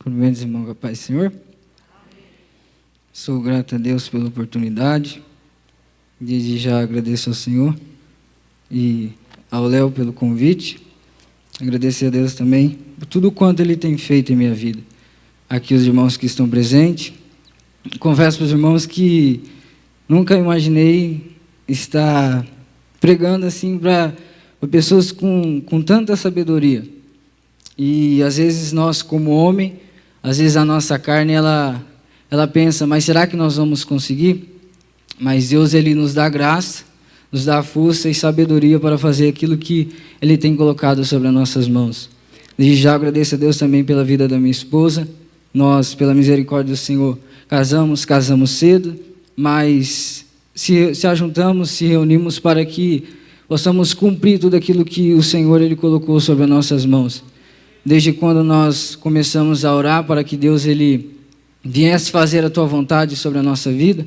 Cumprimentos, irmão, com a paz do Senhor. Amém. Sou grato a Deus pela oportunidade. Desde já agradeço ao Senhor e ao Léo pelo convite. Agradecer a Deus também por tudo quanto Ele tem feito em minha vida. Aqui os irmãos que estão presentes. Confesso para os irmãos que nunca imaginei estar pregando assim para pessoas com tanta sabedoria. E às vezes nós, como homem, às vezes a nossa carne, ela pensa, mas será que nós vamos conseguir? Mas Deus, Ele nos dá graça, nos dá força e sabedoria para fazer aquilo que Ele tem colocado sobre as nossas mãos. Desde já agradeço a Deus também pela vida da minha esposa. Nós, pela misericórdia do Senhor, casamos cedo, mas se ajuntamos, se reunimos para que possamos cumprir tudo aquilo que o Senhor Ele colocou sobre as nossas mãos. Desde quando nós começamos a orar para que Deus Ele viesse fazer a Tua vontade sobre a nossa vida,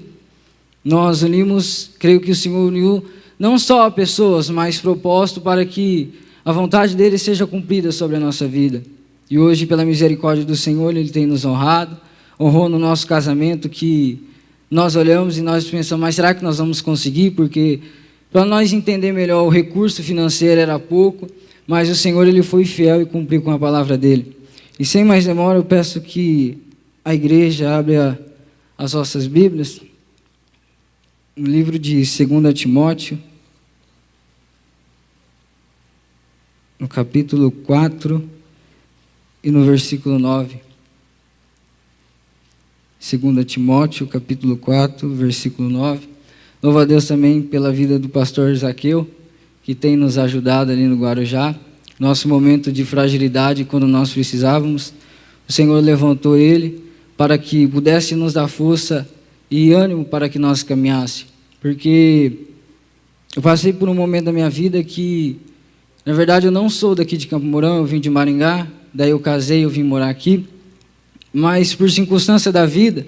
nós unimos, creio que o Senhor uniu não só a pessoas, mas propósito para que a vontade dEle seja cumprida sobre a nossa vida. E hoje, pela misericórdia do Senhor, Ele tem nos honrado, honrou no nosso casamento, que nós olhamos e nós pensamos, mas será que nós vamos conseguir? Porque para nós entender melhor, o recurso financeiro era pouco, mas o Senhor Ele foi fiel e cumpriu com a palavra dEle. E sem mais demora, eu peço que a igreja abra as nossas Bíblias no livro de 2 Timóteo, no capítulo 4 e no versículo 9. 2 Timóteo, capítulo 4, versículo 9. Louvo a Deus também pela vida do pastor Zaqueu, que tem nos ajudado ali no Guarujá. Nosso momento de fragilidade, quando nós precisávamos, o Senhor levantou ele para que pudesse nos dar força e ânimo para que nós caminhássemos. Porque eu passei por um momento da minha vida que, na verdade, eu não sou daqui de Campo Mourão, eu vim de Maringá, daí eu casei, eu vim morar aqui. Mas por circunstância da vida,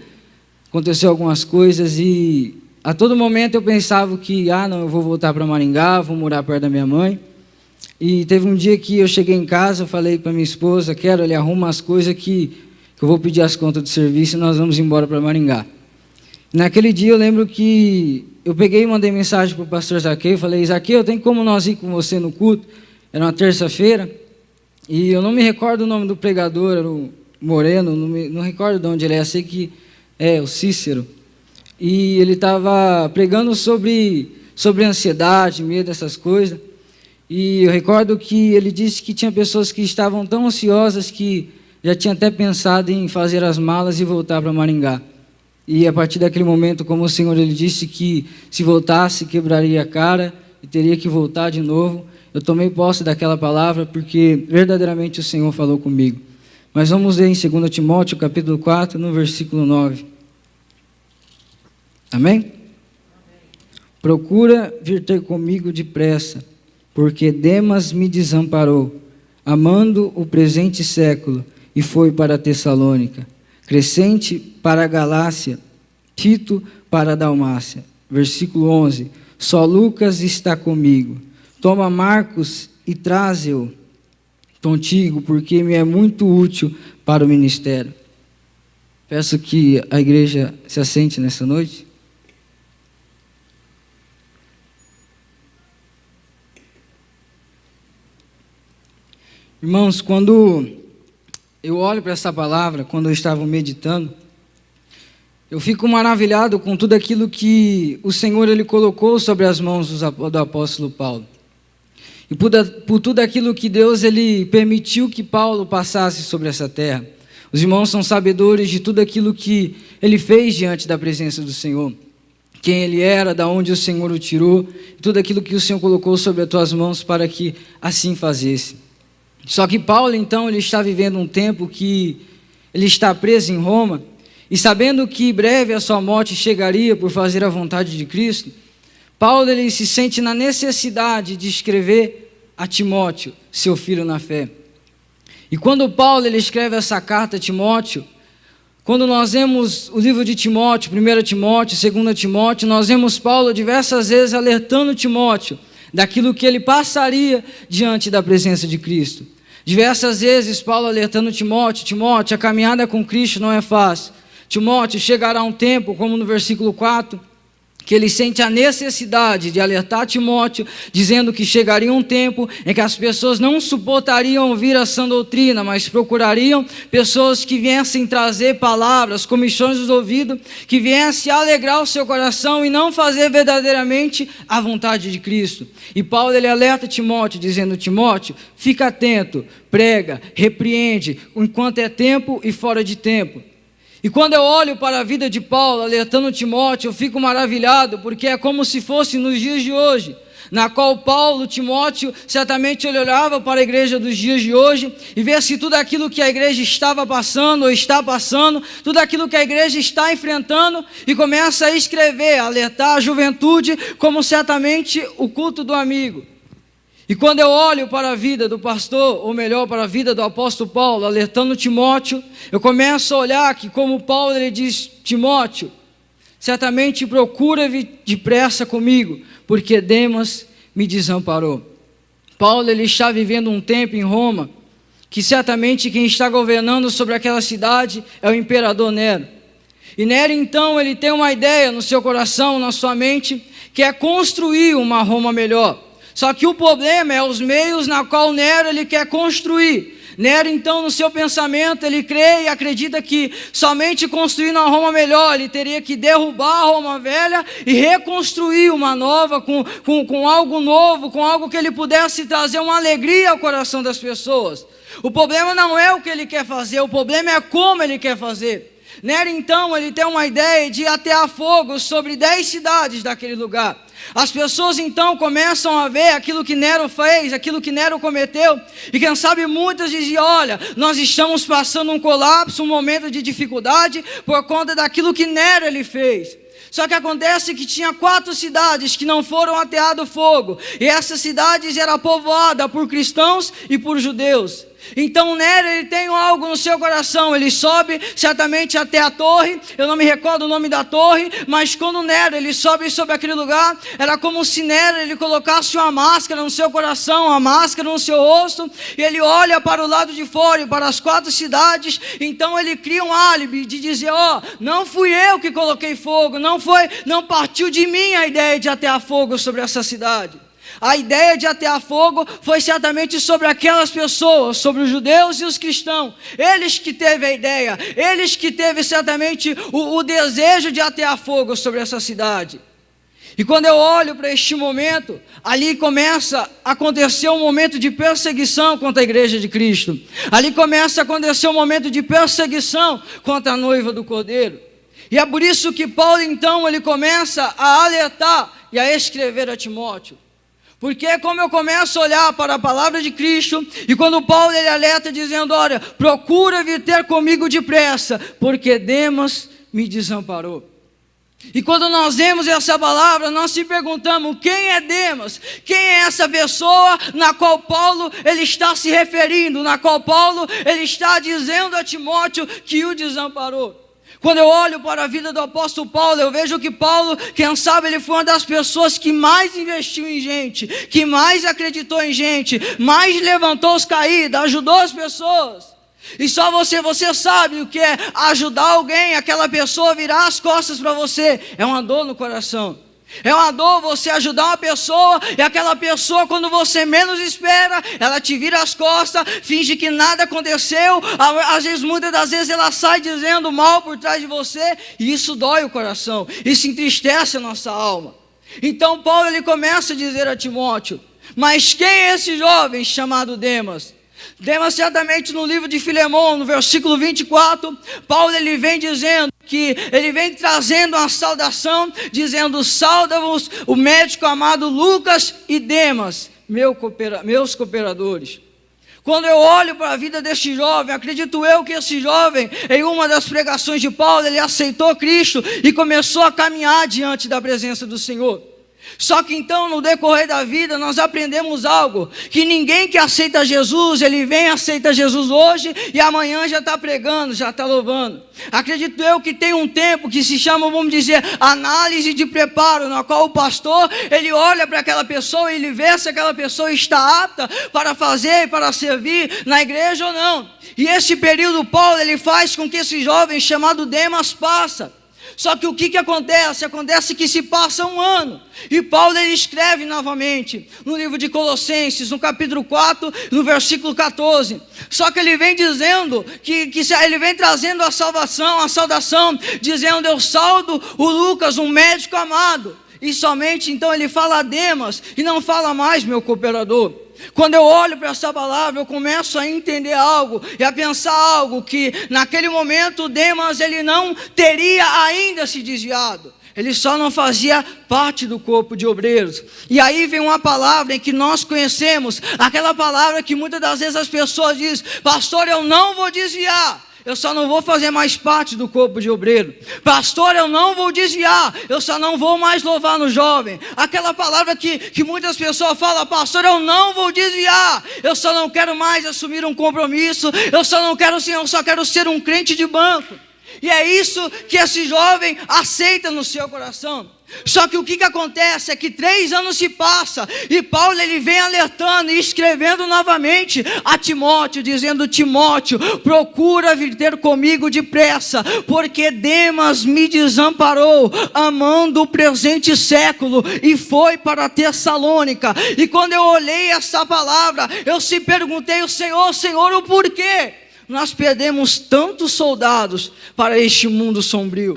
aconteceu algumas coisas e a todo momento eu pensava que, não, eu vou voltar para Maringá, vou morar perto da minha mãe. E teve um dia que eu cheguei em casa, eu falei para minha esposa, quero, ele arruma as coisas que eu vou pedir as contas de serviço e nós vamos embora para Maringá. Naquele dia eu lembro que eu peguei e mandei mensagem para o pastor Zaqueu, falei, Zaqueu, tem como nós ir com você no culto? Era uma terça-feira, e eu não me recordo o nome do pregador, era o Moreno, não recordo de onde ele é, sei que é o Cícero. E ele estava pregando sobre ansiedade, medo, essas coisas. E eu recordo que ele disse que tinha pessoas que estavam tão ansiosas que já tinham até pensado em fazer as malas e voltar para Maringá. E a partir daquele momento, como o Senhor ele disse que se voltasse, quebraria a cara e teria que voltar de novo, eu tomei posse daquela palavra porque verdadeiramente o Senhor falou comigo. Mas vamos ler em 2 Timóteo, capítulo 4, no versículo 9. Amém? Procura vir ter comigo depressa, porque Demas me desamparou, amando o presente século, e foi para Tessalônica. Crescente para a Galácia, Tito para a Dalmácia. Versículo 11. Só Lucas está comigo. Toma Marcos e traze-o contigo, porque me é muito útil para o ministério. Peço que a igreja se assente nessa noite. Irmãos, quando eu olho para essa palavra, quando eu estava meditando, eu fico maravilhado com tudo aquilo que o Senhor ele colocou sobre as mãos do apóstolo Paulo. E por tudo aquilo que Deus ele permitiu que Paulo passasse sobre essa terra. Os irmãos são sabedores de tudo aquilo que ele fez diante da presença do Senhor. Quem ele era, da onde o Senhor o tirou, tudo aquilo que o Senhor colocou sobre as tuas mãos para que assim fazesse. Só que Paulo, então, ele está vivendo um tempo que ele está preso em Roma, e sabendo que breve a sua morte chegaria por fazer a vontade de Cristo, Paulo ele se sente na necessidade de escrever a Timóteo, seu filho na fé. E quando Paulo ele escreve essa carta a Timóteo, quando nós vemos o livro de Timóteo, 1 Timóteo, 2 Timóteo, nós vemos Paulo diversas vezes alertando Timóteo daquilo que ele passaria diante da presença de Cristo. Diversas vezes Paulo alertando Timóteo: Timóteo, a caminhada com Cristo não é fácil. Timóteo, chegará um tempo, como no versículo 4, que ele sente a necessidade de alertar Timóteo, dizendo que chegaria um tempo em que as pessoas não suportariam ouvir a sã doutrina, mas procurariam pessoas que viessem trazer palavras, comichões dos ouvidos, que viessem alegrar o seu coração e não fazer verdadeiramente a vontade de Cristo. E Paulo, ele alerta Timóteo, dizendo: Timóteo, fica atento, prega, repreende, enquanto é tempo e fora de tempo. E quando eu olho para a vida de Paulo, alertando Timóteo, eu fico maravilhado, porque é como se fosse nos dias de hoje, na qual Paulo, Timóteo, certamente ele olhava para a igreja dos dias de hoje e via se tudo aquilo que a igreja estava passando ou está passando, tudo aquilo que a igreja está enfrentando, e começa a escrever, a alertar a juventude, como certamente o culto do amigo. E quando eu olho para a vida do pastor, ou melhor, para a vida do apóstolo Paulo, alertando Timóteo, eu começo a olhar que, como Paulo, ele diz: Timóteo, certamente procura vir depressa comigo, porque Demas me desamparou. Paulo, ele está vivendo um tempo em Roma, que certamente quem está governando sobre aquela cidade é o imperador Nero. E Nero, então, ele tem uma ideia no seu coração, na sua mente, que é construir uma Roma melhor. Só que o problema é os meios na qual Nero ele quer construir. Nero, então, no seu pensamento, ele crê e acredita que somente construindo uma Roma melhor, ele teria que derrubar a Roma velha e reconstruir uma nova, com algo novo, com algo que ele pudesse trazer uma alegria ao coração das pessoas. O problema não é o que ele quer fazer, o problema é como ele quer fazer. Nero, então, ele tem uma ideia de atear fogo sobre 10 cidades daquele lugar. As pessoas, então, começam a ver aquilo que Nero fez, aquilo que Nero cometeu, e quem sabe muitas dizem: olha, nós estamos passando um colapso, um momento de dificuldade, por conta daquilo que Nero ele fez. Só que acontece que tinha 4 cidades que não foram ateado fogo, e essas cidades eram povoadas por cristãos e por judeus. Então Nero, ele tem algo no seu coração, ele sobe certamente até a torre, eu não me recordo o nome da torre, mas quando Nero, ele sobe sobre aquele lugar, era como se Nero, ele colocasse uma máscara no seu coração, uma máscara no seu rosto, e ele olha para o lado de fora e para as 4 cidades, então ele cria um álibi de dizer: ó, não fui eu que coloquei fogo, não partiu de mim a ideia de atear fogo sobre essa cidade. A ideia de atear fogo foi certamente sobre aquelas pessoas, sobre os judeus e os cristãos. Eles que teve a ideia, eles que teve certamente o desejo de atear fogo sobre essa cidade. E quando eu olho para este momento, ali começa a acontecer um momento de perseguição contra a igreja de Cristo. Ali começa a acontecer um momento de perseguição contra a noiva do Cordeiro. E é por isso que Paulo, então, ele começa a alertar e a escrever a Timóteo. Porque como eu começo a olhar para a palavra de Cristo, e quando Paulo ele alerta dizendo: olha, procura vir ter comigo depressa, porque Demas me desamparou. E quando nós vemos essa palavra, nós se perguntamos: quem é Demas? Quem é essa pessoa na qual Paulo ele está se referindo, na qual Paulo ele está dizendo a Timóteo que o desamparou? Quando eu olho para a vida do apóstolo Paulo, eu vejo que Paulo, quem sabe, ele foi uma das pessoas que mais investiu em gente, que mais acreditou em gente, mais levantou os caídos, ajudou as pessoas. E só você sabe o que é ajudar alguém, aquela pessoa virar as costas para você. É uma dor no coração. É uma dor você ajudar uma pessoa, e aquela pessoa, quando você menos espera, ela te vira as costas, finge que nada aconteceu. Às vezes, muitas das vezes, ela sai dizendo mal por trás de você, e isso dói o coração, isso entristece a nossa alma. Então Paulo ele começa a dizer a Timóteo: mas quem é esse jovem chamado Demas? Demas, certamente no livro de Filemão, no versículo 24, Paulo ele vem dizendo que ele vem trazendo uma saudação, dizendo: sauda-vos o médico amado Lucas e Demas, meus cooperadores. Quando eu olho para a vida deste jovem, acredito eu que esse jovem, em uma das pregações de Paulo, ele aceitou Cristo e começou a caminhar diante da presença do Senhor. Só que então, no decorrer da vida, nós aprendemos algo, que ninguém que aceita Jesus, ele vem, aceita Jesus hoje, e amanhã já está pregando, já está louvando. Acredito eu que tem um tempo que se chama, vamos dizer, análise de preparo, na qual o pastor, ele olha para aquela pessoa e ele vê se aquela pessoa está apta para fazer, para servir na igreja ou não. E esse período, Paulo, ele faz com que esse jovem chamado Demas passa. Só que o que acontece? Acontece que se passa um ano, e Paulo ele escreve novamente, no livro de Colossenses, no capítulo 4, no versículo 14, só que ele vem dizendo, ele vem trazendo a saudação, dizendo: eu saldo o Lucas, um médico amado, e somente então ele fala a Demas, e não fala mais meu cooperador. Quando eu olho para essa palavra, eu começo a entender algo e a pensar algo, que naquele momento Demas ele não teria ainda se desviado, ele só não fazia parte do corpo de obreiros. E aí vem uma palavra em que nós conhecemos, aquela palavra que muitas das vezes as pessoas dizem: pastor, eu não vou desviar, eu só não vou fazer mais parte do corpo de obreiro. Pastor, eu não vou desviar, eu só não vou mais louvar no jovem. Aquela palavra que muitas pessoas falam: pastor, eu não vou desviar, eu só não quero mais assumir um compromisso, eu só quero ser um crente de banco. E é isso que esse jovem aceita no seu coração. Só que o que acontece é que 3 anos se passam, e Paulo ele vem alertando e escrevendo novamente a Timóteo, dizendo: Timóteo, procura vir ter comigo depressa, porque Demas me desamparou, amando o presente século, e foi para Tessalônica. E quando eu olhei essa palavra, eu se perguntei ao Senhor, o porquê nós perdemos tantos soldados para este mundo sombrio?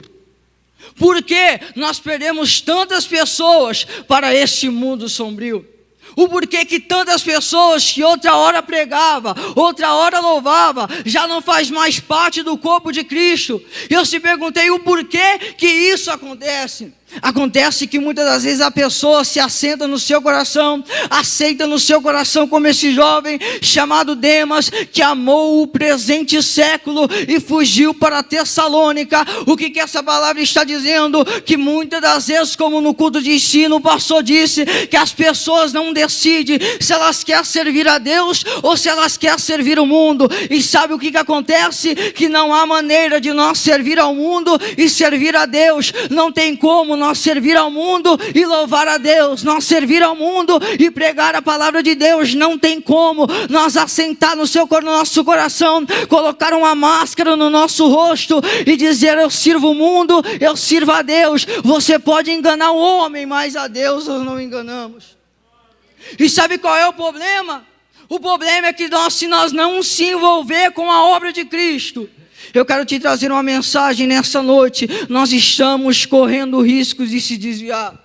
Por que nós perdemos tantas pessoas para este mundo sombrio? O porquê que tantas pessoas que outra hora pregava, outra hora louvava, já não faz mais parte do corpo de Cristo? Eu se perguntei o porquê que isso acontece. Acontece que muitas das vezes a pessoa se assenta no seu coração, aceita no seu coração como esse jovem chamado Demas, que amou o presente século e fugiu para Tessalônica. O que essa palavra está dizendo? Que muitas das vezes, como no culto de ensino, o pastor disse que as pessoas não decidem se elas querem servir a Deus ou se elas querem servir o mundo. E sabe o que acontece? Que não há maneira de nós servir ao mundo e servir a Deus. Não tem como nós servir ao mundo e louvar a Deus, nós servir ao mundo e pregar a palavra de Deus. Não tem como nós assentar no nosso coração, colocar uma máscara no nosso rosto e dizer: eu sirvo o mundo, eu sirvo a Deus. Você pode enganar o homem, mas a Deus nós não enganamos. E sabe qual é o problema? O problema é que se nós não se envolver com a obra de Cristo, eu quero te trazer uma mensagem nessa noite: nós estamos correndo riscos de se desviar.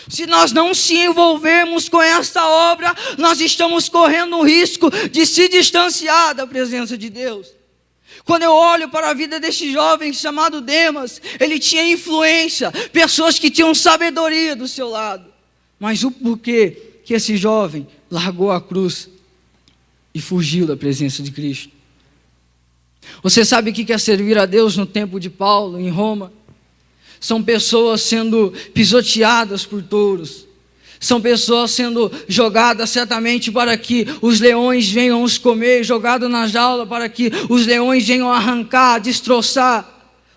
Se nós não se envolvermos com essa obra, nós estamos correndo o risco de se distanciar da presença de Deus. Quando eu olho para a vida desse jovem chamado Demas, ele tinha influência, pessoas que tinham sabedoria do seu lado. Mas o porquê que esse jovem largou a cruz e fugiu da presença de Cristo? Você sabe o que é servir a Deus no tempo de Paulo, em Roma? São pessoas sendo pisoteadas por touros. São pessoas sendo jogadas certamente para que os leões venham os comer, jogadas na jaula para que os leões venham arrancar, destroçar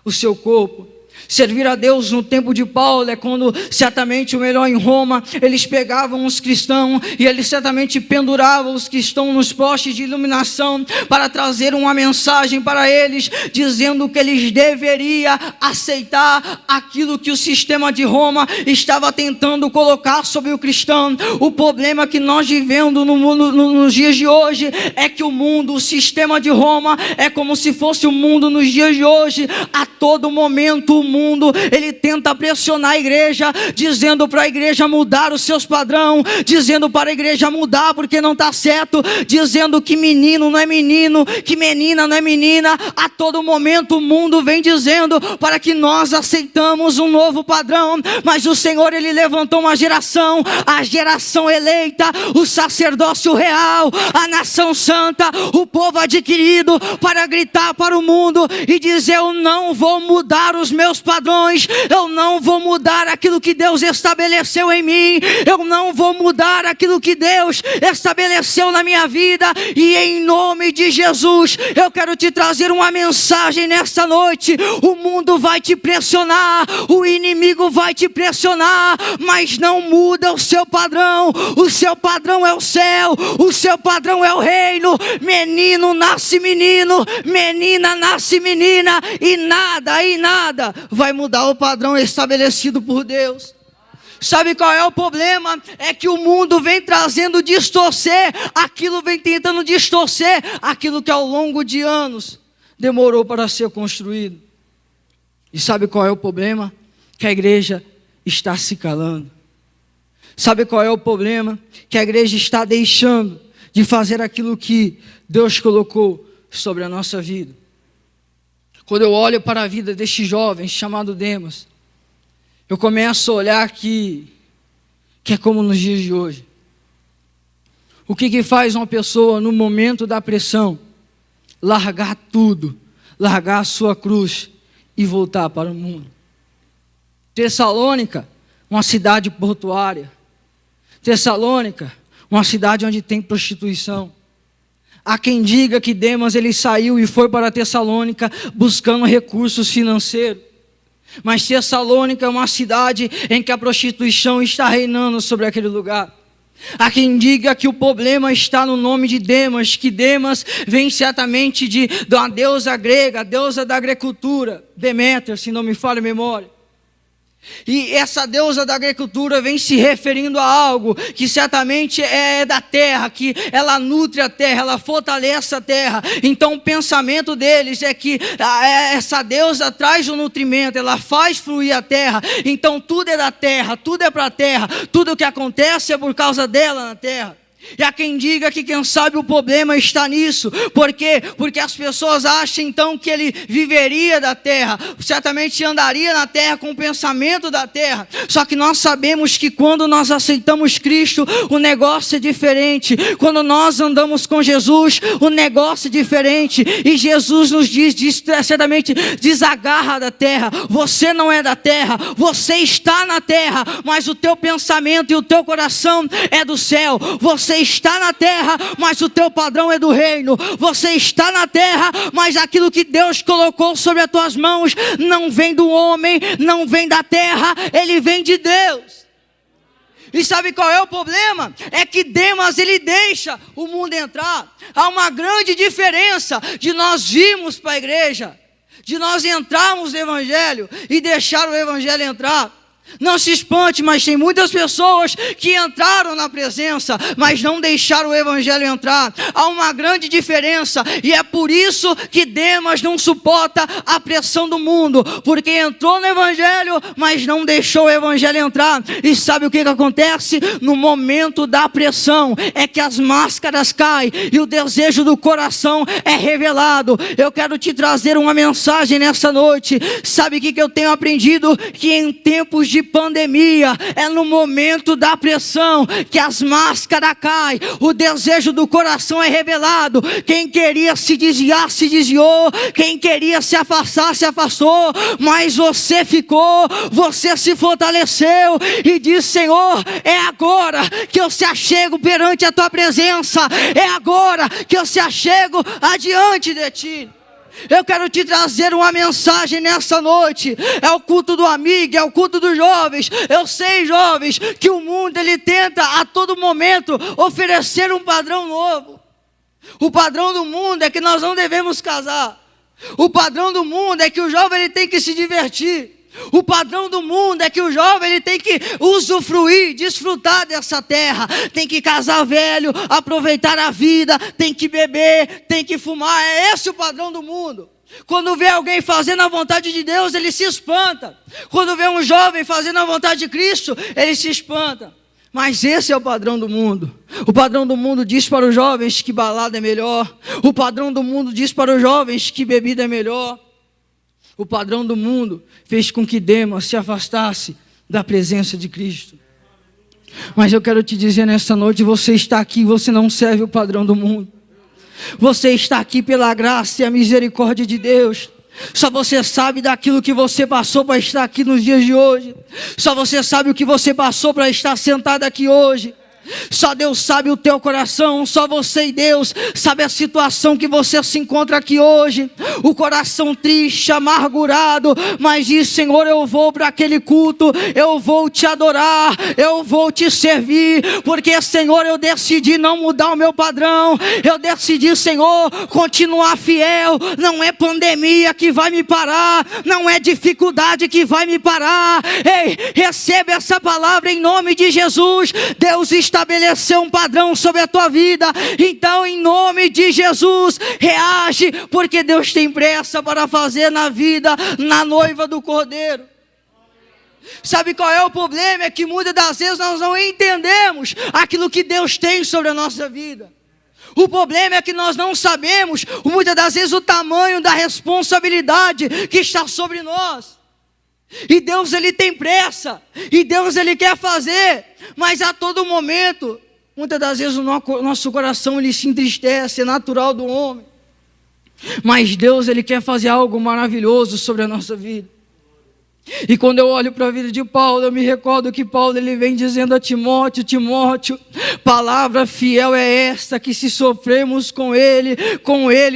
o seu corpo. Servir a Deus no tempo de Paulo é quando certamente o melhor em Roma, eles pegavam os cristãos e eles certamente penduravam os cristãos nos postes de iluminação para trazer uma mensagem para eles, dizendo que eles deveriam aceitar aquilo que o sistema de Roma estava tentando colocar sobre o cristão. O problema que nós vivemos no mundo, nos dias de hoje, é que o mundo, o sistema de Roma, é como se fosse o mundo nos dias de hoje. A todo momento o mundo, ele tenta pressionar a igreja, dizendo para a igreja mudar os seus padrões, dizendo para a igreja mudar porque não está certo, dizendo que menino não é menino, que menina não é menina. A todo momento o mundo vem dizendo para que nós aceitamos um novo padrão, mas o Senhor, ele levantou uma geração, a geração eleita, o sacerdócio real, a nação santa, o povo adquirido, para gritar para o mundo e dizer: eu não vou mudar os meus padrões, eu não vou mudar aquilo que Deus estabeleceu em mim, eu não vou mudar aquilo que Deus estabeleceu na minha vida. E em nome de Jesus, eu quero te trazer uma mensagem nesta noite. O mundo vai te pressionar, o inimigo vai te pressionar, mas não muda o seu padrão. O seu padrão é o céu, o seu padrão é o reino. Menino nasce menino, menina nasce menina, e nada vai mudar o padrão estabelecido por Deus. Sabe qual é o problema? É que o mundo vem trazendo distorcer, aquilo vem tentando distorcer aquilo que ao longo de anos demorou para ser construído. E sabe qual é o problema? Que a igreja está se calando. Sabe qual é o problema? Que a igreja está deixando de fazer aquilo que Deus colocou sobre a nossa vida. Quando eu olho para a vida deste jovem chamado Demas, eu começo a olhar que é como nos dias de hoje. O que faz uma pessoa no momento da pressão largar tudo, largar a sua cruz e voltar para o mundo? Tessalônica, uma cidade portuária. Tessalônica, uma cidade onde tem prostituição. Há quem diga que Demas ele saiu e foi para Tessalônica buscando recursos financeiros. Mas Tessalônica é uma cidade em que a prostituição está reinando sobre aquele lugar. Há quem diga que o problema está no nome de Demas, que Demas vem certamente de uma deusa grega, a deusa da agricultura, Deméter, se não me falha a memória. E essa deusa da agricultura vem se referindo a algo que certamente é da terra, que ela nutre a terra, ela fortalece a terra. Então o pensamento deles é que essa deusa traz o nutrimento, ela faz fluir a terra. Então tudo é da terra, tudo é para a terra, tudo o que acontece é por causa dela na terra. E há quem diga que quem sabe o problema está nisso. Por quê? Porque as pessoas acham então que ele viveria da terra, certamente andaria na terra com o pensamento da terra. Só que nós sabemos que quando nós aceitamos Cristo, o negócio é diferente. Quando nós andamos com Jesus, o negócio é diferente. E Jesus nos diz certamente, desagarra da terra. Você não é da terra, você está na terra, mas o teu pensamento e o teu coração é do céu. Você está na terra, mas o teu padrão é do reino. Você está na terra, mas aquilo que Deus colocou sobre as tuas mãos não vem do homem, não vem da terra, ele vem de Deus. E sabe qual é o problema? É que Demas ele deixa o mundo entrar. Há uma grande diferença de nós irmos para a igreja, de nós entrarmos no evangelho e deixar o evangelho entrar. Não se espante, mas tem muitas pessoas que entraram na presença, mas não deixaram o evangelho entrar. Há uma grande diferença, e é por isso que Demas não suporta a pressão do mundo, porque entrou no evangelho, mas não deixou o evangelho entrar. E sabe o que acontece? No momento da pressão, é que as máscaras caem, e o desejo do coração é revelado. Eu quero te trazer uma mensagem nessa noite. Sabe o que eu tenho aprendido? Que em tempos de pandemia, é no momento da pressão que as máscaras caem, o desejo do coração é revelado. Quem queria se desviar, se desviou. Quem queria se afastar, se afastou. Mas você ficou, você se fortaleceu e disse: Senhor, é agora que eu se achego perante a tua presença, é agora que eu se achego adiante de ti. Eu quero te trazer uma mensagem nessa noite. É o culto do amigo, é o culto dos jovens. Eu sei, jovens, que o mundo ele tenta a todo momento oferecer um padrão novo. O padrão do mundo é que nós não devemos casar. O padrão do mundo é que o jovem ele tem que se divertir. O padrão do mundo é que o jovem ele tem que usufruir, desfrutar dessa terra. Tem que casar velho, aproveitar a vida, tem que beber, tem que fumar. É esse o padrão do mundo. Quando vê alguém fazendo a vontade de Deus, ele se espanta. Quando vê um jovem fazendo a vontade de Cristo, ele se espanta. Mas esse é o padrão do mundo. O padrão do mundo diz para os jovens que balada é melhor. O padrão do mundo diz para os jovens que bebida é melhor. O padrão do mundo fez com que Demas se afastasse da presença de Cristo. Mas eu quero te dizer nessa noite, você está aqui, você não serve o padrão do mundo. Você está aqui pela graça e a misericórdia de Deus. Só você sabe daquilo que você passou para estar aqui nos dias de hoje. Só você sabe o que você passou para estar sentado aqui hoje. Só Deus sabe o teu coração, só você e Deus sabe a situação que você se encontra aqui hoje. O coração triste, amargurado, mas diz: Senhor, eu vou para aquele culto, eu vou te adorar, eu vou te servir, porque Senhor, eu decidi não mudar o meu padrão, eu decidi, Senhor, continuar fiel. Não é pandemia que vai me parar, não é dificuldade que vai me parar. Ei, receba essa palavra em nome de Jesus. Deus estabeleceu um padrão sobre a tua vida, então em nome de Jesus, reage, porque Deus tem pressa para fazer na vida, na noiva do Cordeiro. Sabe qual é o problema? É que muitas das vezes nós não entendemos aquilo que Deus tem sobre a nossa vida. O problema é que nós não sabemos, muitas das vezes, o tamanho da responsabilidade que está sobre nós. E Deus, Ele tem pressa, e Deus, Ele quer fazer, mas a todo momento, muitas das vezes o nosso coração ele se entristece, é natural do homem. Mas Deus, Ele quer fazer algo maravilhoso sobre a nossa vida. E quando eu olho para a vida de Paulo, eu me recordo que Paulo ele vem dizendo a Timóteo: Timóteo, palavra fiel é esta, que se sofrermos com ele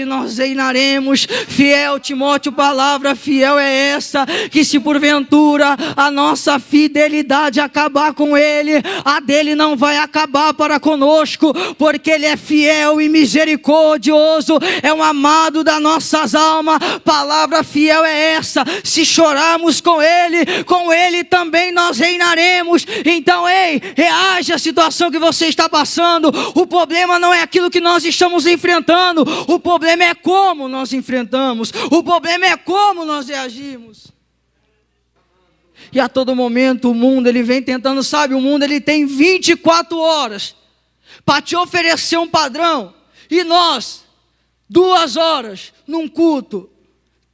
nós reinaremos. Fiel, Timóteo, palavra fiel é esta, que se porventura a nossa fidelidade acabar com ele, a dele não vai acabar para conosco, porque ele é fiel e misericordioso, é um amado das nossas almas. Palavra fiel é essa, se chorarmos com ele também nós reinaremos. Então, ei, reage à situação que você está passando. O problema não é aquilo que nós estamos enfrentando, o problema é como nós enfrentamos, o problema é como nós reagimos. E a todo momento o mundo ele vem tentando, sabe, o mundo ele tem 24 horas para te oferecer um padrão, e nós 2 horas num culto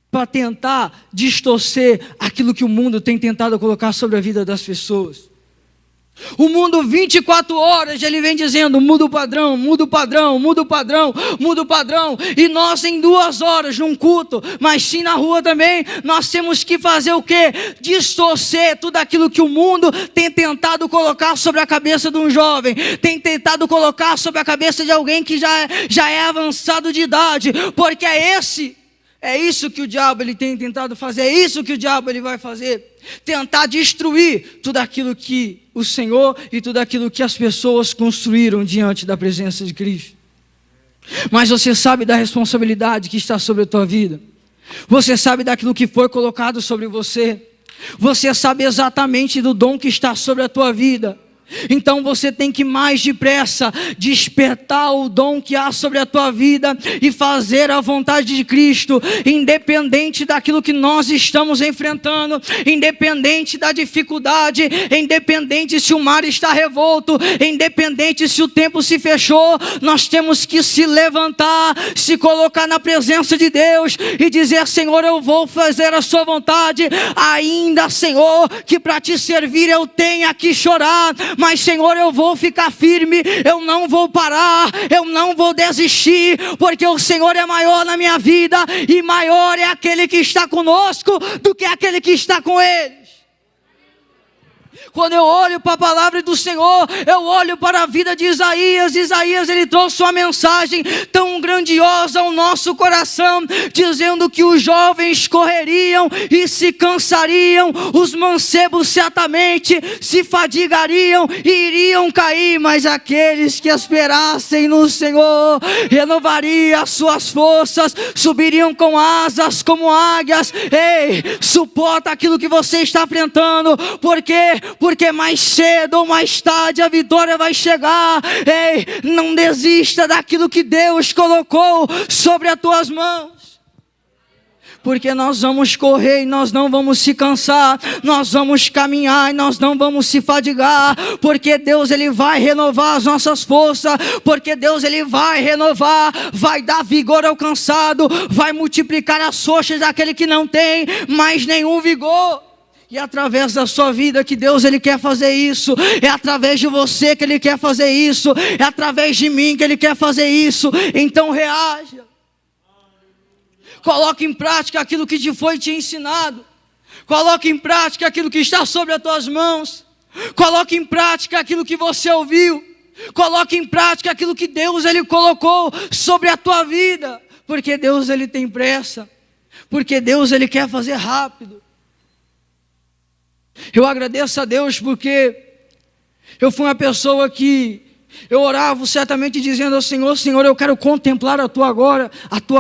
para tentar distorcer aquilo que o mundo tem tentado colocar sobre a vida das pessoas. O mundo 24 horas ele vem dizendo: muda o padrão, muda o padrão, muda o padrão, muda o padrão. E nós em 2 horas num culto, mas sim na rua também, nós temos que fazer o quê? Distorcer tudo aquilo que o mundo tem tentado colocar sobre a cabeça de um jovem, tem tentado colocar sobre a cabeça de alguém que já é avançado de idade, porque é isso que o diabo ele tem tentado fazer, é isso que o diabo ele vai fazer. Tentar destruir tudo aquilo que o Senhor e tudo aquilo que as pessoas construíram diante da presença de Cristo. Mas você sabe da responsabilidade que está sobre a tua vida. Você sabe daquilo que foi colocado sobre você. Você sabe exatamente do dom que está sobre a tua vida. Então você tem que mais depressa despertar o dom que há sobre a tua vida e fazer a vontade de Cristo, independente daquilo que nós estamos enfrentando, independente da dificuldade, independente se o mar está revolto, independente se o tempo se fechou. Nós temos que se levantar, se colocar na presença de Deus e dizer: Senhor, eu vou fazer a sua vontade, ainda, Senhor, que para te servir eu tenha que chorar, mas Senhor, eu vou ficar firme, eu não vou parar, eu não vou desistir, porque o Senhor é maior na minha vida, e maior é aquele que está conosco do que aquele que está com eles. Quando eu olho para a palavra do Senhor, eu olho para a vida de Isaías. Isaías ele trouxe uma mensagem tão grandiosa ao nosso coração, dizendo que os jovens correriam e se cansariam, os mancebos certamente se fadigariam e iriam cair, mas aqueles que esperassem no Senhor renovariam as suas forças, subiriam com asas como águias. Ei, suporta aquilo que você está enfrentando, porque mais cedo ou mais tarde a vitória vai chegar. Ei, não desista daquilo que Deus colocou sobre as tuas mãos, porque nós vamos correr e nós não vamos se cansar, nós vamos caminhar e nós não vamos se fadigar, porque Deus ele vai renovar as nossas forças, porque Deus ele vai renovar, vai dar vigor ao cansado, vai multiplicar as forças daquele que não tem mais nenhum vigor. E é através da sua vida que Deus ele quer fazer isso, é através de você que ele quer fazer isso, é através de mim que ele quer fazer isso. Então reaja, Coloque em prática aquilo que te ensinado. Coloque em prática aquilo que está sobre as tuas mãos. Coloque em prática aquilo que você ouviu. Coloque em prática aquilo que Deus Ele colocou sobre a tua vida. Porque Deus Ele tem pressa. Porque Deus Ele quer fazer rápido. Eu agradeço a Deus porque eu fui uma pessoa que eu orava certamente dizendo ao Senhor: Senhor, eu quero contemplar a tua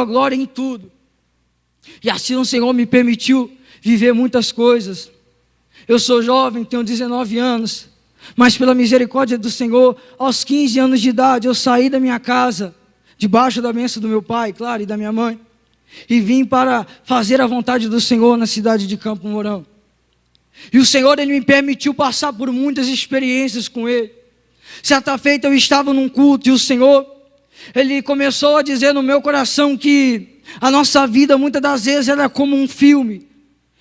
glória em tudo. E assim o Senhor me permitiu viver muitas coisas. Eu sou jovem, tenho 19 anos, mas pela misericórdia do Senhor, aos 15 anos de idade, eu saí da minha casa, debaixo da bênção do meu pai, claro, e da minha mãe, e vim para fazer a vontade do Senhor na cidade de Campo Mourão. E o Senhor, Ele me permitiu passar por muitas experiências com Ele. Certa feita eu estava num culto e o Senhor, Ele começou a dizer no meu coração que a nossa vida muitas das vezes ela é como um filme.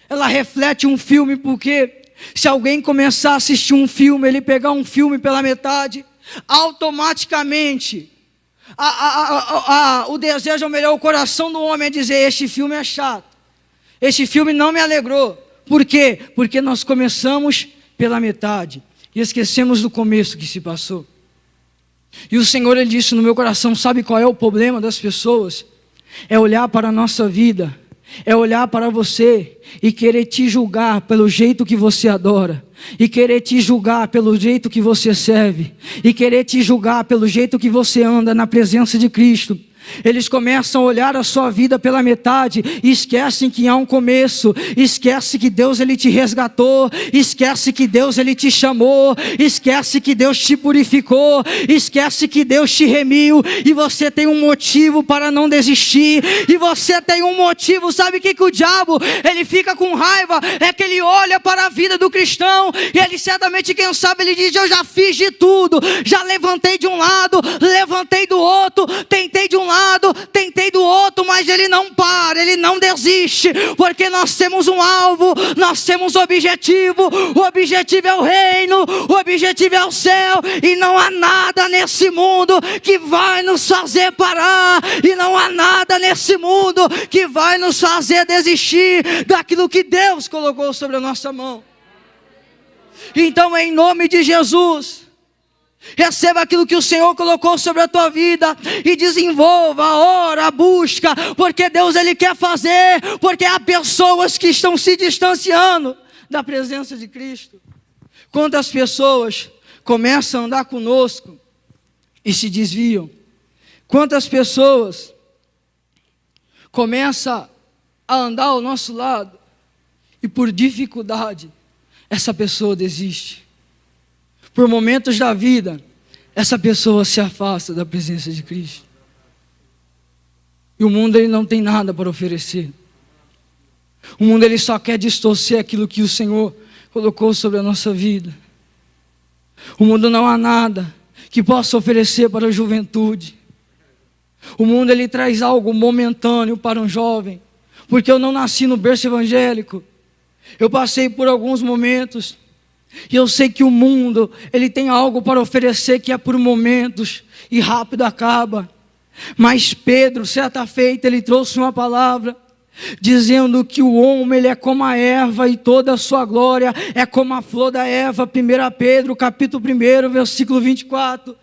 Ela reflete um filme, porque se alguém começar a assistir um filme, ele pegar um filme pela metade, automaticamente o desejo, ou melhor, o coração do homem é dizer: este filme é chato, este filme não me alegrou. Por quê? Porque nós começamos pela metade e esquecemos do começo que se passou. E o Senhor, Ele disse no meu coração: sabe qual é o problema das pessoas? É olhar para a nossa vida, é olhar para você e querer te julgar pelo jeito que você adora, e querer te julgar pelo jeito que você serve, e querer te julgar pelo jeito que você anda na presença de Cristo. Eles começam a olhar a sua vida pela metade e esquecem que há um começo. Esquece que Deus Ele te resgatou. Esquece que Deus Ele te chamou. Esquece que Deus te purificou. Esquece que Deus te remiu. E você tem um motivo para não desistir. E você tem um motivo. Sabe o que o diabo, ele fica com raiva? É que ele olha para a vida do cristão e ele certamente, quem sabe, ele diz: eu já fiz de tudo. Já levantei de um lado, levantei do outro, tentei de um lado, tentei do outro, mas ele não para, ele não desiste, porque nós temos um alvo, nós temos um objetivo. O objetivo é o reino, o objetivo é o céu, e não há nada nesse mundo que vai nos fazer parar, e não há nada nesse mundo que vai nos fazer desistir daquilo que Deus colocou sobre a nossa mão. Então, em nome de Jesus, receba aquilo que o Senhor colocou sobre a tua vida e desenvolva, ora, busca, porque Deus Ele quer fazer, porque há pessoas que estão se distanciando da presença de Cristo. Quantas pessoas começam a andar conosco e se desviam? Quantas pessoas começam a andar ao nosso lado e por dificuldade essa pessoa desiste? Por momentos da vida, essa pessoa se afasta da presença de Cristo. E o mundo, ele não tem nada para oferecer. O mundo, ele só quer distorcer aquilo que o Senhor colocou sobre a nossa vida. O mundo não há nada que possa oferecer para a juventude. O mundo, ele traz algo momentâneo para um jovem. Porque eu não nasci no berço evangélico. Eu passei por alguns momentos. E eu sei que o mundo, ele tem algo para oferecer que é por momentos e rápido acaba. Mas Pedro, certa feita, ele trouxe uma palavra dizendo que o homem, ele é como a erva e toda a sua glória é como a flor da erva. 1 Pedro, capítulo 1, versículo 24.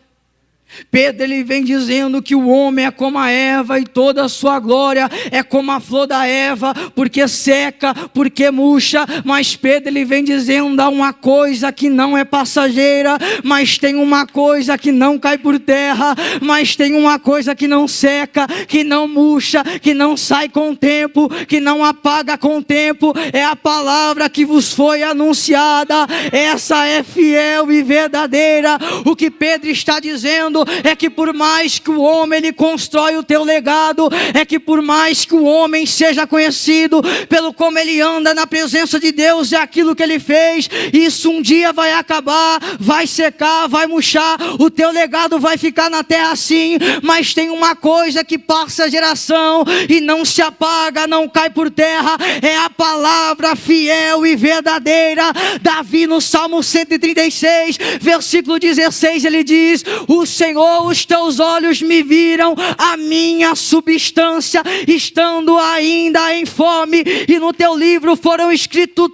Pedro, ele vem dizendo que o homem é como a erva e toda a sua glória é como a flor da erva, porque seca, porque murcha. Mas Pedro, ele vem dizendo: há uma coisa que não é passageira, mas tem uma coisa que não cai por terra, mas tem uma coisa que não seca, que não murcha, que não sai com o tempo, que não apaga com o tempo. É a palavra que vos foi anunciada, essa é fiel e verdadeira. O que Pedro está dizendo é que por mais que o homem ele constrói o teu legado, é que por mais que o homem seja conhecido pelo como ele anda na presença de Deus e aquilo que ele fez, isso um dia vai acabar, vai secar, vai murchar, o teu legado vai ficar na terra assim. Mas tem uma coisa que passa a geração e não se apaga, não cai por terra, é a palavra fiel e verdadeira. Davi, no Salmo 136, versículo 16, ele diz: o Senhor Senhor, os teus olhos me viram a minha substância, estando ainda em fome, e no teu livro foram escritos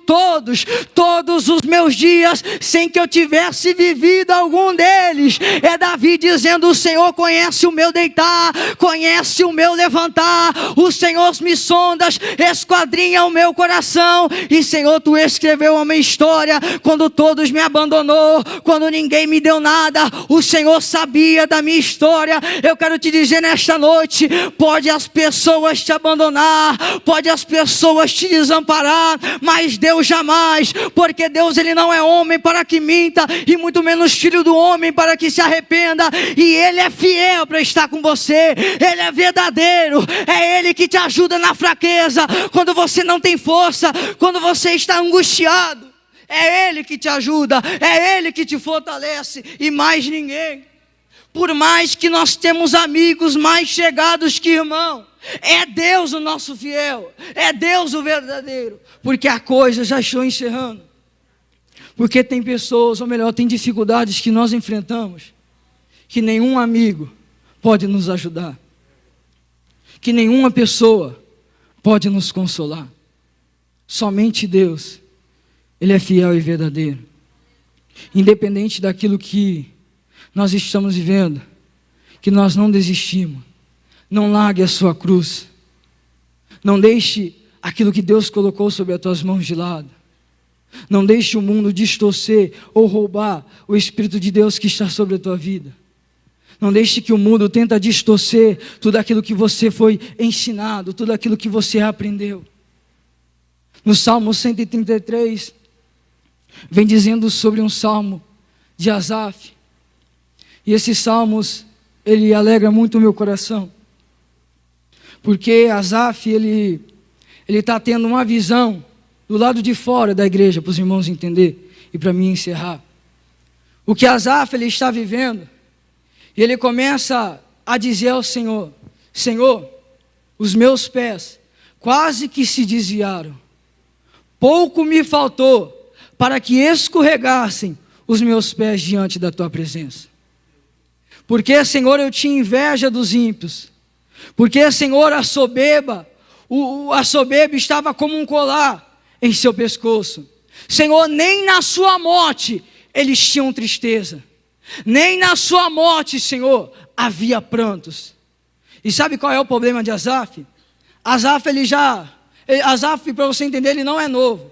todos os meus dias, sem que eu tivesse vivido algum deles. É Davi dizendo: o Senhor conhece o meu deitar, conhece o meu levantar, o Senhor me sondas, esquadrinha o meu coração. E Senhor, tu escreveu a minha história quando todos me abandonou, quando ninguém me deu nada, o Senhor sabia da minha história. Eu quero te dizer nesta noite: pode as pessoas te abandonar, pode as pessoas te desamparar, mas Deus jamais, porque Deus ele não é homem para que minta, e muito menos filho do homem para que se arrependa. E Ele é fiel para estar com você, Ele é verdadeiro, é Ele que te ajuda na fraqueza, quando você não tem força, quando você está angustiado, é Ele que te ajuda, é Ele que te fortalece, e mais ninguém. Por mais que nós temos amigos mais chegados que irmão, é Deus o nosso fiel, é Deus o verdadeiro. Porque a coisa, já estou encerrando, porque tem pessoas, ou melhor, tem dificuldades que nós enfrentamos, que nenhum amigo pode nos ajudar, que nenhuma pessoa pode nos consolar. Somente Deus, Ele é fiel e verdadeiro. Independente daquilo que nós estamos vivendo, que nós não desistimos. Não largue a sua cruz. Não deixe aquilo que Deus colocou sobre as tuas mãos de lado. Não deixe o mundo distorcer ou roubar o Espírito de Deus que está sobre a tua vida. Não deixe que o mundo tente distorcer tudo aquilo que você foi ensinado, tudo aquilo que você aprendeu. No Salmo 133, vem dizendo sobre um salmo de Asaf. E esses salmos, ele alegra muito o meu coração. Porque Asaf, ele está tendo uma visão do lado de fora da igreja, para os irmãos entenderem e para mim encerrar. O que Asaf ele está vivendo, e ele começa a dizer ao Senhor: Senhor, os meus pés quase que se desviaram, pouco me faltou para que escorregassem os meus pés diante da tua presença. Porque, Senhor, eu tinha inveja dos ímpios, porque, Senhor, a soberba estava como um colar em seu pescoço. Senhor, nem na sua morte eles tinham tristeza, nem na sua morte, Senhor, havia prantos. E sabe qual é o problema de Asaf? Asaf, para você entender, ele não é novo.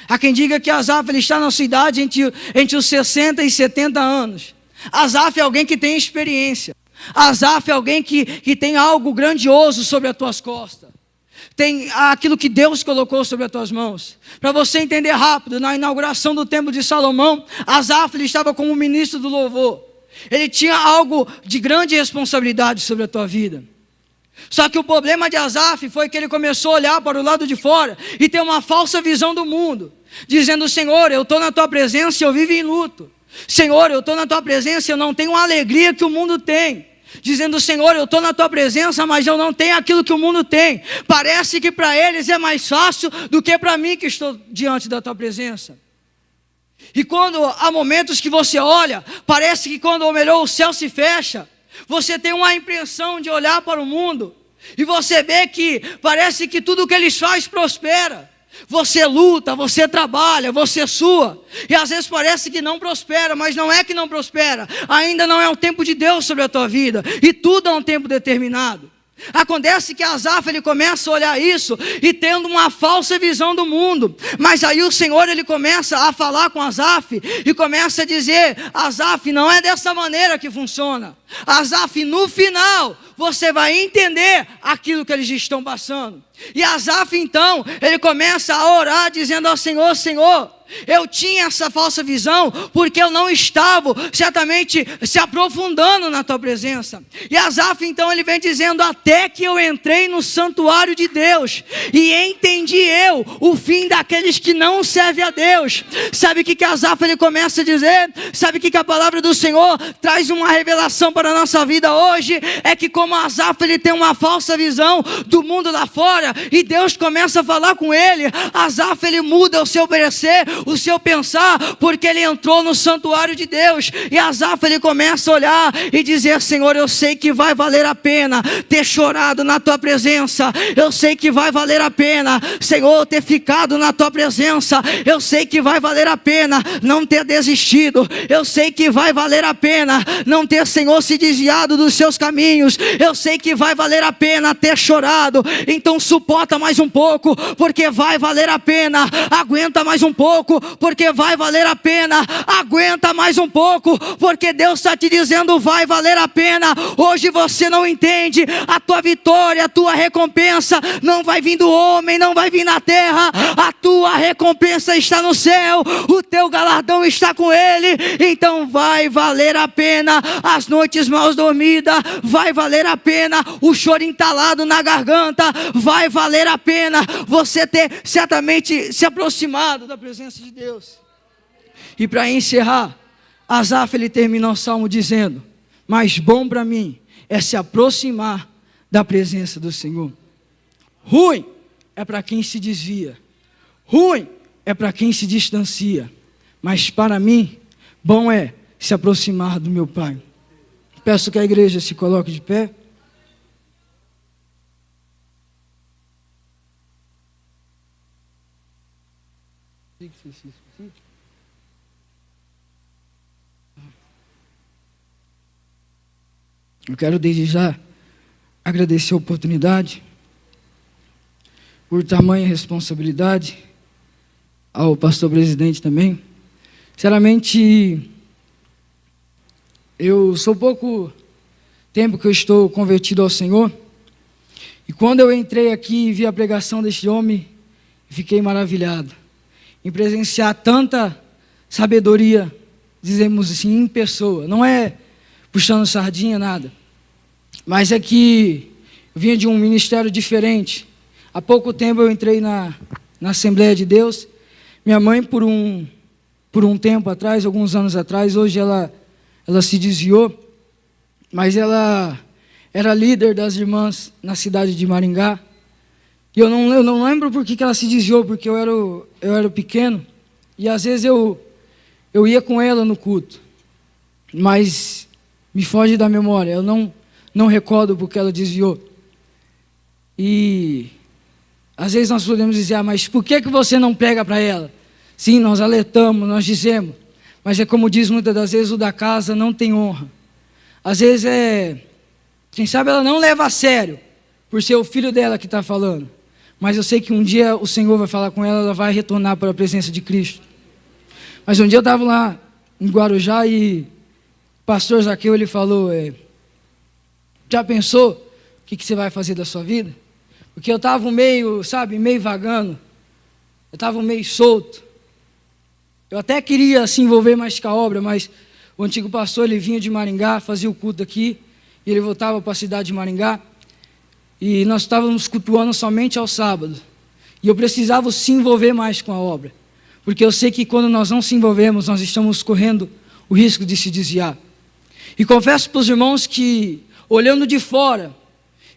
Há quem diga que Asaf ele está na sua idade entre os 60 e 70 anos. Asaf é alguém que tem experiência. Asaf é alguém que tem algo grandioso sobre as tuas costas. Tem aquilo que Deus colocou sobre as tuas mãos. Para você entender rápido, na inauguração do templo de Salomão, Asaf ele estava como ministro do louvor. Ele tinha algo de grande responsabilidade sobre a tua vida. Só que o problema de Asaf foi que ele começou a olhar para o lado de fora e ter uma falsa visão do mundo, dizendo: Senhor, eu estou na tua presença e eu vivo em luto. Senhor, eu estou na tua presença e eu não tenho a alegria que o mundo tem. Dizendo: Senhor, eu estou na tua presença, mas eu não tenho aquilo que o mundo tem. Parece que para eles é mais fácil do que para mim que estou diante da tua presença. E quando há momentos que você olha, parece que quando, ou melhor, o céu se fecha, você tem uma impressão de olhar para o mundo e você vê que parece que tudo que eles fazem prospera. Você luta, você trabalha, você sua, e às vezes parece que não prospera, mas não é que não prospera, ainda não é o tempo de Deus sobre a tua vida, e tudo é um tempo determinado. Acontece que Asaf ele começa a olhar isso e tendo uma falsa visão do mundo, mas aí o Senhor ele começa a falar com Asaf e começa a dizer: Asaf, não é dessa maneira que funciona. Asaf, no final você vai entender aquilo que eles estão passando. E Asaf então, ele começa a orar dizendo ao Senhor: Senhor, eu tinha essa falsa visão porque eu não estava certamente se aprofundando na tua presença. E Asaf então ele vem dizendo: até que eu entrei no santuário de Deus e entendi eu o fim daqueles que não servem a Deus. Sabe o que Asaf ele começa a dizer? Sabe o que a palavra do Senhor traz uma revelação para a nossa vida hoje? É que como Asaf, ele tem uma falsa visão do mundo lá fora, e Deus começa a falar com ele. Asaf, ele muda o seu parecer, o seu pensar, porque ele entrou no santuário de Deus. E Asaf, ele começa a olhar e dizer: Senhor, eu sei que vai valer a pena ter chorado na tua presença, eu sei que vai valer a pena, Senhor, ter ficado na tua presença, eu sei que vai valer a pena não ter desistido, eu sei que vai valer a pena não ter, Senhor, se desviado dos seus caminhos, eu sei que vai valer a pena ter chorado. Então suporta mais um pouco, porque vai valer a pena. Aguenta mais um pouco, porque vai valer a pena. Aguenta mais um pouco, porque Deus está te dizendo: vai valer a pena. Hoje você não entende, a tua vitória, a tua recompensa não vai vir do homem, não vai vir na terra, a tua recompensa está no céu, o teu galardão está com Ele. Então vai valer a pena as noites mal dormidas, vai valer a pena o choro entalado na garganta, vai valer a pena você ter certamente se aproximado da presença de Deus. E para encerrar, Asaf, ele termina o salmo dizendo: mais bom para mim é se aproximar da presença do Senhor. Ruim é para quem se desvia, ruim é para quem se distancia, mas para mim, bom é se aproximar do meu Pai. Peço que a igreja se coloque de pé. Eu quero desde já agradecer a oportunidade, por tamanha responsabilidade, ao pastor presidente também. Sinceramente, eu sou pouco tempo que eu estou convertido ao Senhor, e quando eu entrei aqui e vi a pregação deste homem, fiquei maravilhado em presenciar tanta sabedoria, dizemos assim, em pessoa. Não é puxando sardinha, nada, mas é que eu vinha de um ministério diferente. Há pouco tempo eu entrei na Assembleia de Deus. Minha mãe, por um tempo atrás, alguns anos atrás, hoje ela se desviou, mas ela era líder das irmãs na cidade de Maringá. E eu não lembro por que ela se desviou, porque eu era pequeno, e às vezes eu ia com ela no culto, mas me foge da memória, eu não recordo porque ela desviou. E às vezes nós podemos dizer: mas por que você não prega para ela? Sim, nós alertamos, nós dizemos, mas é como diz muitas das vezes: o da casa não tem honra. Às vezes quem sabe ela não leva a sério, por ser o filho dela que está falando, mas eu sei que um dia o Senhor vai falar com ela, ela vai retornar para a presença de Cristo. Mas um dia eu estava lá em Guarujá e o pastor Zaqueu, ele falou: já pensou o que você vai fazer da sua vida? Porque eu estava meio vagando, eu estava meio solto. Eu até queria se envolver mais com a obra, mas o antigo pastor, ele vinha de Maringá, fazia o culto aqui, e ele voltava para a cidade de Maringá, e nós estávamos cultuando somente aos sábados, e eu precisava se envolver mais com a obra, porque eu sei que quando nós não se envolvemos, nós estamos correndo o risco de se desviar. E confesso para os irmãos que, olhando de fora,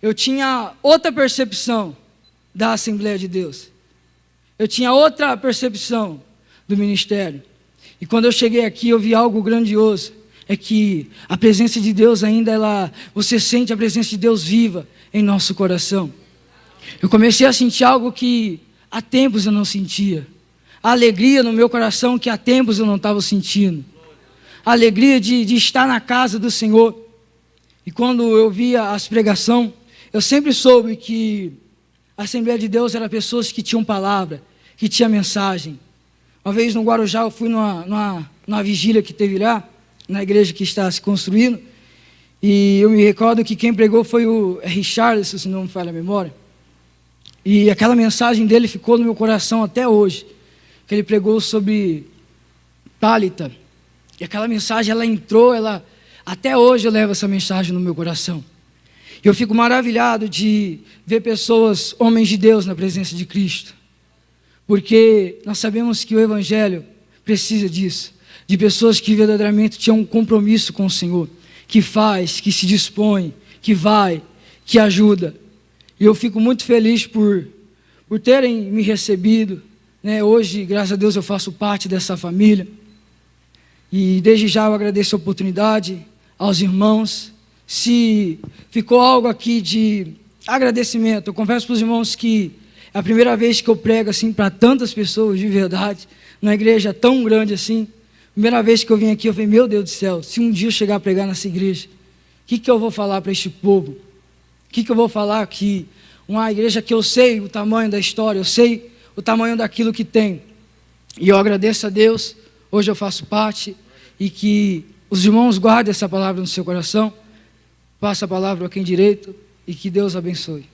eu tinha outra percepção da Assembleia de Deus, eu tinha outra percepção do ministério. E quando eu cheguei aqui, eu vi algo grandioso. É que a presença de Deus ainda, você sente a presença de Deus viva em nosso coração. Eu comecei a sentir algo que há tempos eu não sentia. A alegria no meu coração que há tempos eu não estava sentindo. A alegria de estar na casa do Senhor. E quando eu via as pregações, eu sempre soube que a Assembleia de Deus era pessoas que tinham palavra, que tinham mensagem. Uma vez no Guarujá eu fui numa vigília que teve lá, na igreja que está se construindo, e eu me recordo que quem pregou foi o Richard, se não me falha a memória, e aquela mensagem dele ficou no meu coração até hoje, que ele pregou sobre Tálita, e aquela mensagem ela entrou, até hoje eu levo essa mensagem no meu coração, e eu fico maravilhado de ver pessoas, homens de Deus na presença de Cristo, porque nós sabemos que o Evangelho precisa disso, de pessoas que verdadeiramente tinham um compromisso com o Senhor, que faz, que se dispõe, que vai, que ajuda. E eu fico muito feliz por terem me recebido, né? Hoje, graças a Deus, eu faço parte dessa família. E desde já eu agradeço a oportunidade aos irmãos. Se ficou algo aqui de agradecimento, eu confesso para os irmãos que é a primeira vez que eu prego assim para tantas pessoas, de verdade, numa igreja tão grande assim. Primeira vez que eu vim aqui, eu falei, meu Deus do céu, se um dia eu chegar a pregar nessa igreja, o que eu vou falar para este povo? O que eu vou falar aqui? Uma igreja que eu sei o tamanho da história, eu sei o tamanho daquilo que tem. E eu agradeço a Deus, hoje eu faço parte, e que os irmãos guardem essa palavra no seu coração, passe a palavra a quem direito, e que Deus abençoe.